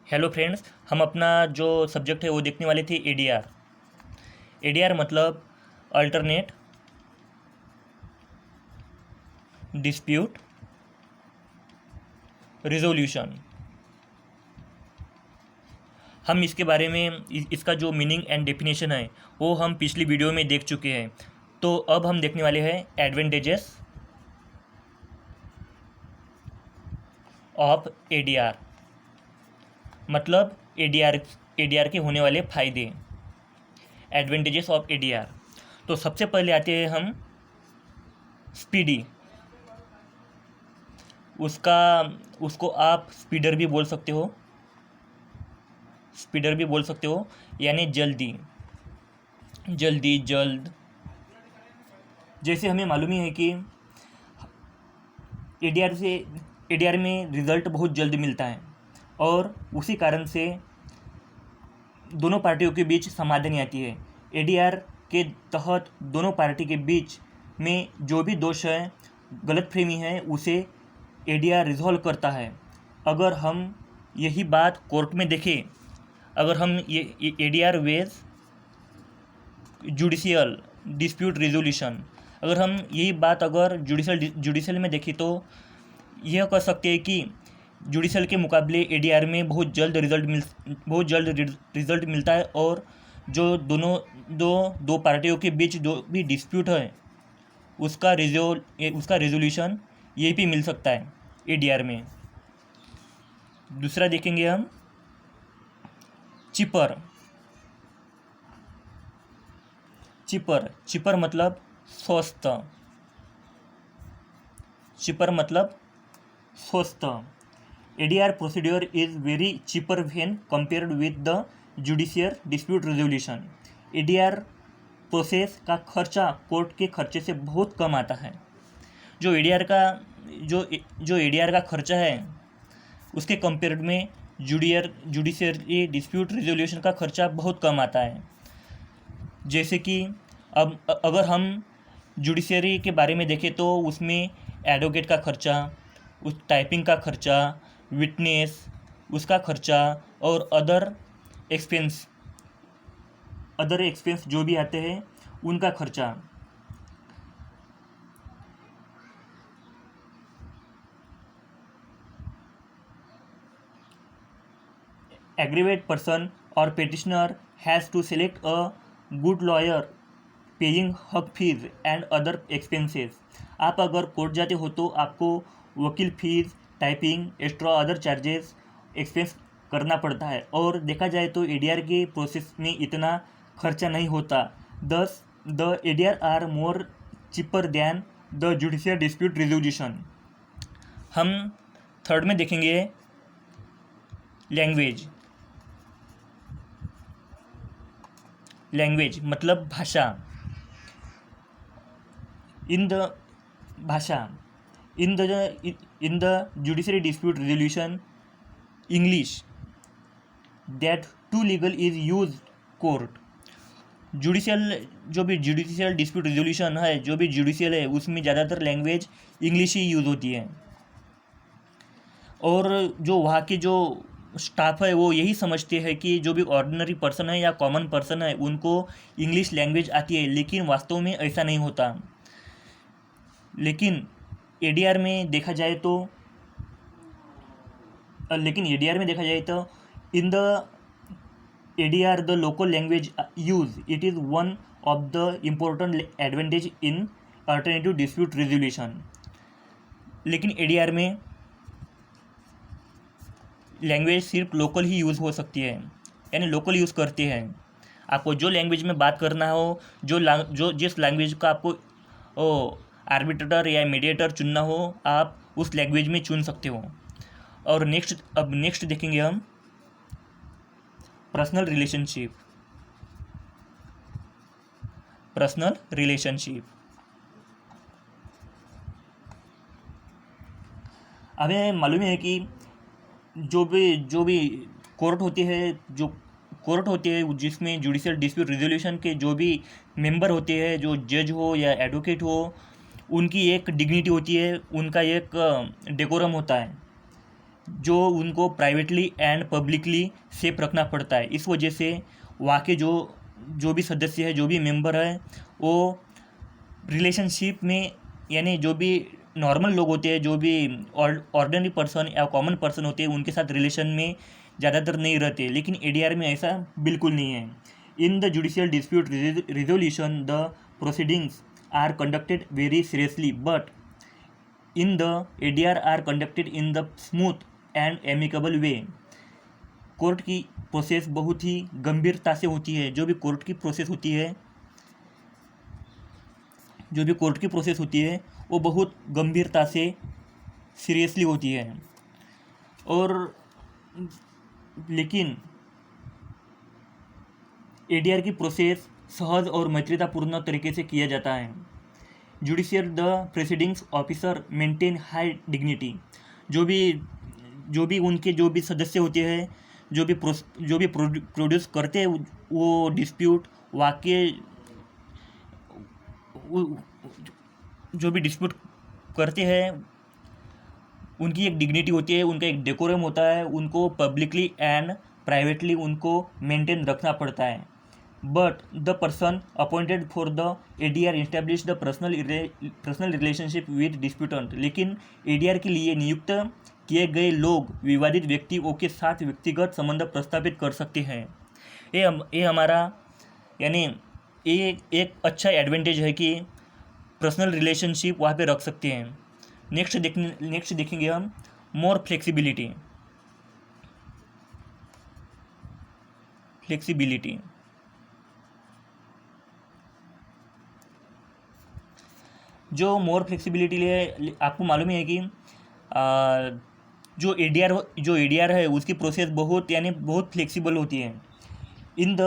Hello friends, हम अपना जो सब्जेक्ट है वो देखने वाले थे एडीआर। एडीआर मतलब अल्टरनेट डिस्प्यूट रिजोल्यूशन। हम इसके बारे में इसका जो मीनिंग एंड डेफिनेशन है वो हम पिछली वीडियो में देख चुके हैं। तो अब हम देखने वाले हैं एडवांटेजेस ऑफ एडीआर, मतलब एडीआर के होने वाले फ़ायदे, एडवांटेजेस ऑफ एडीआर। तो सबसे पहले आते हैं हम स्पीडी। उसको आप स्पीडर भी बोल सकते हो, यानी जल्द। जैसे हमें मालूम ही है कि एडीआर में रिज़ल्ट बहुत जल्द मिलता है और उसी कारण से दोनों पार्टियों के बीच समाधान आती है। एडीआर के तहत दोनों पार्टी के बीच में जो भी दोष है, गलतफहमी है, उसे एडीआर रिजॉल्व करता है। अगर हम यही बात कोर्ट में देखें, अगर हम ये एडीआर वेज जुडिशियल डिस्प्यूट रिजोल्यूशन, अगर हम यही बात अगर जुडिशियल में देखें तो यह कह सकते हैं कि जुडिशियल के मुकाबले एडीआर में बहुत जल्द रिजल्ट मिलता है और जो दो पार्टियों के बीच जो भी डिस्प्यूट है उसका रिजोल्यूशन ये भी मिल सकता है एडीआर में। दूसरा देखेंगे हम चिपर मतलब सस्त। ADR procedure is very cheaper when compared with the judicial dispute resolution. ADR process का खर्चा कोर्ट के खर्चे से बहुत कम आता है। जो एडीआर का खर्चा है उसके कंपेयर में जुडिशियरी डिस्प्यूट रेजोल्यूशन का खर्चा बहुत कम आता है। जैसे कि अब अगर हम जुडिशियरी के बारे में देखें तो उसमें एडवोकेट का खर्चा, उस टाइपिंग का खर्चा, विटनेस उसका खर्चा और अदर एक्सपेंस जो भी आते हैं उनका खर्चा। एग्रीवेट पर्सन और petitioner has to select a good lawyer paying हक फीस एंड अदर एक्सपेंसेस। आप अगर कोर्ट जाते हो तो आपको वकील fees, typing, extra other charges expense करना पड़ता है और देखा जाए तो एडीआर के प्रोसेस में इतना खर्चा नहीं होता। Thus the ADR are more cheaper than the judicial dispute resolution. हम थर्ड में देखेंगे लैंग्वेज मतलब भाषा। In the judiciary dispute resolution English that to legal is use court. जो भी जुडिशियल डिस्प्यूट रेजोल्यूशन है, जो भी जुडिशियल है, उसमें ज़्यादातर लैंग्वेज इंग्लिश ही यूज़ होती है और जो वहाँ के जो स्टाफ है वो यही समझते हैं कि जो भी ऑर्डिनरी पर्सन है या कॉमन पर्सन है उनको इंग्लिश लैंग्वेज आती है, लेकिन वास्तव में ऐसा नहीं होता। लेकिन एडीआर में देखा जाए तो इन the ADR the local language use it is one of the important advantage in alternative dispute resolution. लेकिन एडीआर में लैंग्वेज सिर्फ लोकल ही यूज़ हो सकती है, यानी लोकल यूज़ करते हैं। आपको जो लैंग्वेज में बात करना हो, जिस लैंग्वेज का आपको आर्बिट्रेटर या मीडिएटर चुनना हो, आप उस लैंग्वेज में चुन सकते हो। और नेक्स्ट देखेंगे हम पर्सनल रिलेशनशिप। हमें मालूम है कि जो भी कोर्ट होती है जिसमें जुडिशियल डिस्प्यूट रिजोल्यूशन के जो भी मेंबर होते हैं, जो जज हो या एडवोकेट हो, उनकी एक डिग्निटी होती है, उनका एक डेकोरम होता है। जो उनको प्राइवेटली एंड पब्लिकली सेफ रखना पड़ता है। इस वजह से वहाँ के जो भी सदस्य है, जो भी मेंबर है, वो रिलेशनशिप में, यानी जो भी नॉर्मल लोग होते हैं, जो भी ऑर्डिनरी पर्सन या कॉमन पर्सन होते हैं, उनके साथ रिलेशन में ज़्यादातर नहीं रहते। लेकिन एडीआर में ऐसा बिल्कुल नहीं है। In the judicial dispute resolution the proceedings are conducted very seriously, but in the ADR are conducted in the smooth and amicable way. Court की प्रोसेस बहुत ही गंभीरता से होती है। जो भी कोर्ट की प्रोसेस होती है वो बहुत गंभीरता से सीरियसली होती है। और लेकिन एडीआर की प्रोसेस सहज और मैत्रीतापूर्ण तरीके से किया जाता है। Judicial the proceedings officer maintain high dignity. जो भी उनके जो भी सदस्य होते हैं, जो भी प्रोड्यूस करते हैं वो डिस्प्यूट, वाक्य जो भी डिस्प्यूट करते हैं, उनकी एक डिग्निटी होती है, उनका एक डेकोरम होता है, उनको पब्लिकली एंड प्राइवेटली उनको मेंटेन रखना पड़ता है। But the person appointed for the ADR establish the personal relationship with disputant. लेकिन एडीआर के लिए नियुक्त किए गए लोग विवादित व्यक्तियों के साथ व्यक्तिगत संबंध प्रस्तावित कर सकते हैं। ये हमारा यानी ये एक अच्छा एडवांटेज है कि पर्सनल रिलेशनशिप वहाँ पे रख सकते हैं। नेक्स्ट देखेंगे हम मोर फ्लेक्सिबिलिटी। जो मोर फ्लेक्सिबिलिटी है, आपको मालूम ही है कि जो एडीआर है उसकी प्रोसेस बहुत फ्लेक्सिबल होती है। In the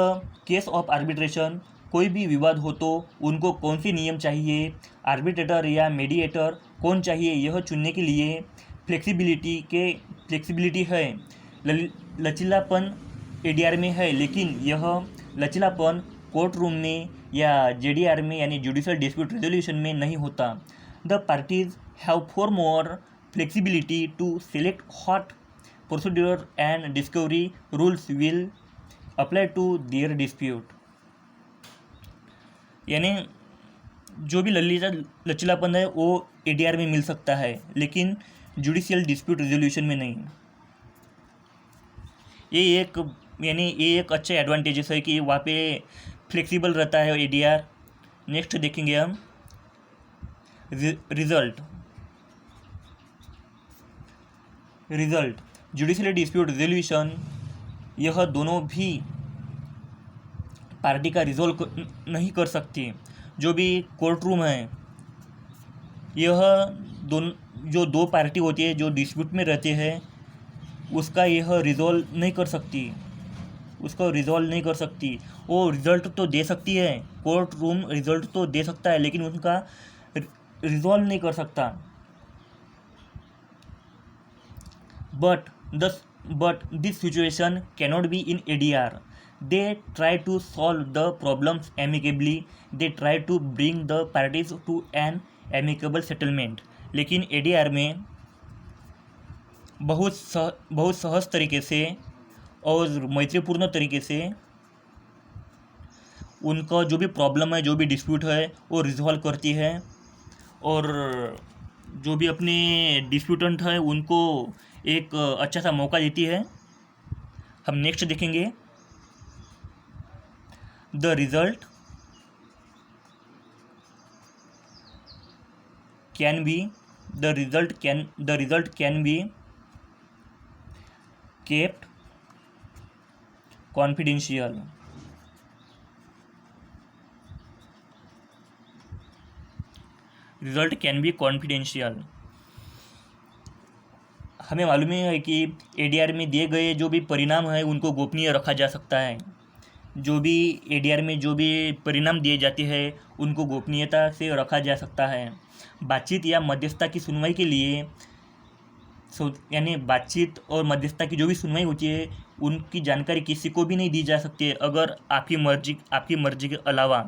case of arbitration, कोई भी विवाद हो तो उनको कौन सी नियम चाहिए, आर्बिट्रेटर या मीडिएटर कौन चाहिए, यह चुनने के लिए फ्लेक्सिबिलिटी है। लचीलापन एडीआर में है, लेकिन यह लचीलापन कोर्ट रूम में या जेडीआर में यानी जुडिशियल डिस्प्यूट रेजोल्यूशन में नहीं होता। The parties have far more flexibility to select what procedure and discovery rules will apply to their dispute. यानी जो भी लचीलापन है वो एडीआर में मिल सकता है, लेकिन जुडिशियल डिस्प्यूट रेजोल्यूशन में नहीं। ये एक अच्छा एडवांटेजेस है कि वहाँ पे फ्लेक्सिबल रहता है एडीआर। नेक्स्ट देखेंगे हम रिजल्ट जुडिशियल डिस्प्यूट रेजोल्यूशन। यह दोनों भी पार्टी का रिजोल्व नहीं कर सकती। जो भी कोर्ट रूम है, यह दो पार्टी होती है जो डिस्प्यूट में रहते हैं, उसका यह रिजोल्व नहीं कर सकती। वो रिजल्ट तो दे सकती है, कोर्ट रूम रिजल्ट तो दे सकता है, लेकिन उनका रिजोल्व नहीं कर सकता। But this situation cannot be in ADR. They try to solve the problems amicably. They try to bring the parties to an amicable settlement. लेकिन एडीआर में बहुत सहज तरीके से और मैत्रीपूर्ण तरीके से उनका जो भी प्रॉब्लम है, जो भी डिस्प्यूट है, वो रिजॉल्व करती है, और जो भी अपने डिस्प्यूटेंट है उनको एक अच्छा सा मौका देती है। हम नेक्स्ट देखेंगे The result can be kept confidential. Result can be confidential. हमें मालूम है कि एडीआर में दिए गए जो भी परिणाम है उनको गोपनीय रखा जा सकता है। जो भी एडीआर में जो भी परिणाम दिए जाते हैं उनको गोपनीयता से रखा जा सकता है। बातचीत या मध्यस्थता की सुनवाई के लिए यानी बातचीत और मध्यस्थता की जो भी सुनवाई होती है उनकी जानकारी किसी को भी नहीं दी जा सकती है अगर आपकी मर्जी के अलावा।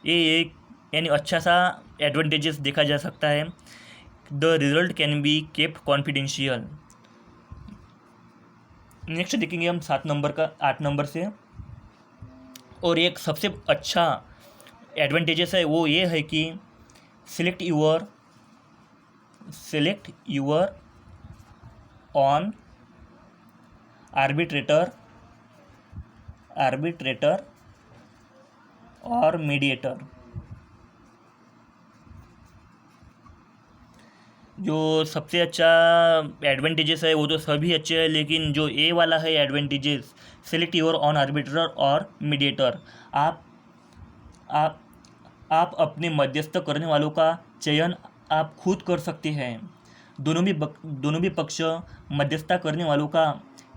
ये एक यानी अच्छा सा एडवांटेजेस देखा जा सकता है। The result can be kept confidential. Next देखेंगे हम 7 नंबर का 8 नंबर से। और एक सबसे अच्छा एडवांटेजेस है वो ये है कि सिलेक्ट यूर ऑन आर्बिट्रेटर और मीडिएटर। जो सबसे अच्छा एडवांटेजेस है वो तो सभी अच्छे हैं, लेकिन जो ए वाला है advantages, select your on arbitrator और मीडिएटर, आप आप आप अपने मध्यस्थ करने वालों का चयन आप खुद कर सकते हैं। दोनों भी पक्ष मध्यस्थता करने वालों का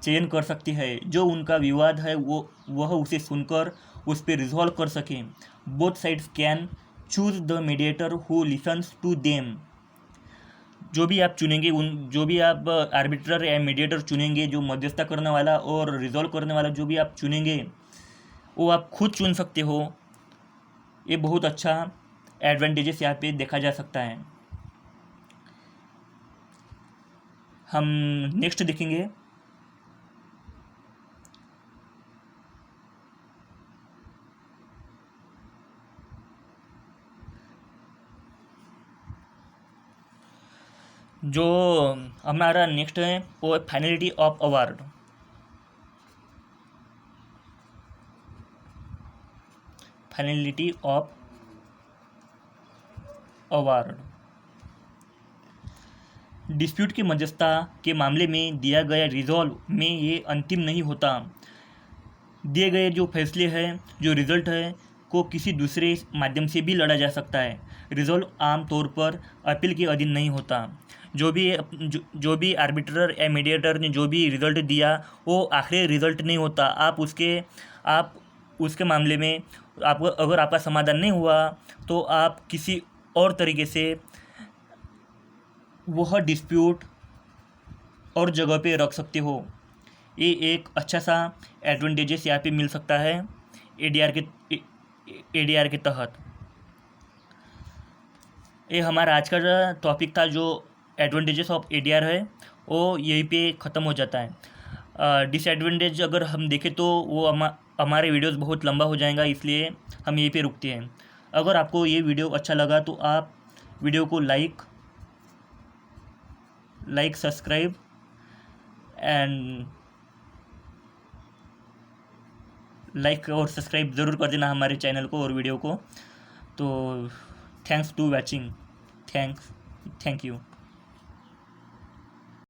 चयन कर सकते हैं, जो उनका विवाद है वह उसे सुनकर उस पर रिजॉल्व कर सकें। Both sides can choose the mediator who listens to them. जो भी आप चुनेंगे जो भी आप आर्बिट्रर या मीडिएटर चुनेंगे, जो मध्यस्थता करने वाला और रिजॉल्व करने वाला जो भी आप चुनेंगे वो आप खुद चुन सकते हो। ये बहुत अच्छा एडवांटेजेस यहाँ पे देखा जा सकता है। हम नेक्स्ट देखेंगे जो हमारा नेक्स्ट है वो है finality of award. Finality of award dispute की मध्यस्थता के मामले में दिया गया रिजॉल्व में ये अंतिम नहीं होता। दिए गए जो फैसले हैं, जो रिजल्ट है को किसी दूसरे माध्यम से भी लड़ा जा सकता है। रिजॉल्व आमतौर पर अपील के अधीन नहीं होता। जो भी आर्बिट्रर या मीडिएटर ने जो भी रिजल्ट दिया वो आखिरी रिजल्ट नहीं होता। आप उसके मामले में आपको अगर आपका समाधान नहीं हुआ तो आप किसी और तरीके से वह डिस्प्यूट और जगह पे रख सकते हो। ये एक अच्छा सा एडवांटेजेस यहाँ पे मिल सकता है एडीआर के तहत। ये हमारा आज का टॉपिक था, जो एडवांटेजेस ऑफ एडीआर है वो यहीं पे ख़त्म हो जाता है। डिसएडवांटेज अगर हम देखें तो वो हमारे वीडियोस बहुत लंबा हो जाएगा, इसलिए हम यहीं पे रुकते हैं। अगर आपको ये वीडियो अच्छा लगा तो आप वीडियो को लाइक सब्सक्राइब एंड लाइक और सब्सक्राइब ज़रूर कर देना हमारे चैनल को और वीडियो को। तो thanks to watching. Thank you.